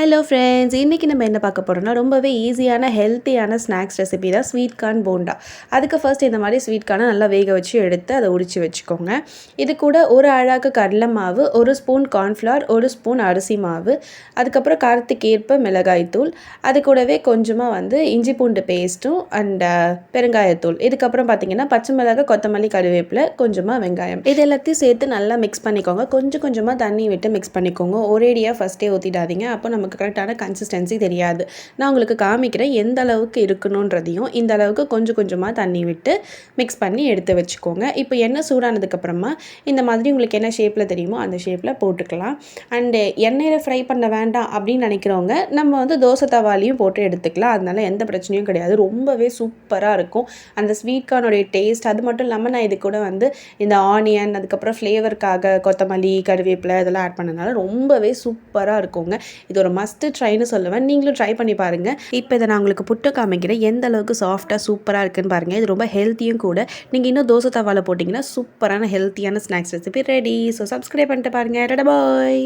Hello friends, இன்றைக்கி நம்ம என்ன பார்க்க போகிறோம்னா ரொம்பவே ஈஸியான ஹெல்த்தியான ஸ்நாக்ஸ் ரெசிபி தான் ஸ்வீட் கார்ன் போண்டா. அதுக்கு ஃபர்ஸ்ட் இந்த மாதிரி ஸ்வீட் கார்னை நல்லா வேக வச்சு எடுத்து அதை உரித்து வச்சுக்கோங்க. இது கூட ஒரு அழகு கடலை மாவு, ஒரு ஸ்பூன் கார்ன்ஃப்ளவர், ஒரு ஸ்பூன் அரிசி மாவு, அதுக்கப்புறம் காரத்துக்கு ஏற்ப மிளகாய்த்தூள், அது கூடவே கொஞ்சமாக இஞ்சி பூண்டு பேஸ்ட்டும் அண்ட் பெருங்காயத்தூள், இதுக்கப்புறம் பார்த்திங்கன்னா பச்சை மிளகாய், கொத்தமல்லி, கருவேப்பிலை, கொஞ்சமாக வெங்காயம், இது எல்லாத்தையும் சேர்த்து நல்லா மிக்ஸ் பண்ணிக்கோங்க. கொஞ்சம் கொஞ்சமாக தண்ணி விட்டு மிக்ஸ் பண்ணிக்கோங்க. ஒரேடியாக ஃபஸ்ட்டே ஊற்றிடாதீங்க, அப்போ நமக்கு கரெக்டான கன்சிஸ்டன்சி தெரியாது. நான் உங்களுக்கு காமிக்கிறேன் எந்த அளவுக்கு இருக்கணுன்றதையும். இந்த அளவுக்கு கொஞ்சம் கொஞ்சமாக தண்ணி விட்டு மிக்ஸ் பண்ணி எடுத்து வச்சுக்கோங்க. இப்போ எண்ணெய் சூடானதுக்கப்புறமா இந்த மாதிரி உங்களுக்கு என்ன ஷேப்பில் தெரியுமோ அந்த ஷேப்பில் போட்டுக்கலாம். அண்டு எண்ணெயில் ஃப்ரை பண்ண வேண்டாம் அப்படின்னு நினைக்கிறவங்க நம்ம தோசை தவாலையும் போட்டு எடுத்துக்கலாம். அதனால எந்த பிரச்சனையும் கிடையாது. ரொம்பவே சூப்பராக இருக்கும் அந்த ஸ்வீட் கார்னுடைய டேஸ்ட். அது மட்டும் இல்லாமல் நான் இது கூட இந்த ஆனியன், அதுக்கப்புறம் ஃப்ளேவருக்காக கொத்தமல்லி, கருவேப்பிலை இதெல்லாம் ஆட் பண்ணனால ரொம்பவே சூப்பராக இருக்குங்க. இது ஒரு மஸ்ட்டு ட்ரைன்னு சொல்லுவேன். நீங்களும் ட்ரை பண்ணி பாருங்கள். இப்போ இதை நான் உங்களுக்கு புட்டு காமிக்கிறேன். எந்த அளவுக்கு சாஃப்டாக சூப்பராக இருக்குன்னு பாருங்கள். இது ரொம்ப ஹெல்த்தியும் கூட. நீங்கள் இன்னும் தோசை தவாவில் போட்டிங்கன்னா சூப்பரான ஹெல்த்தியான snacks recipe ready. So subscribe பண்ணிட்டு பாருங்கள். பாய்.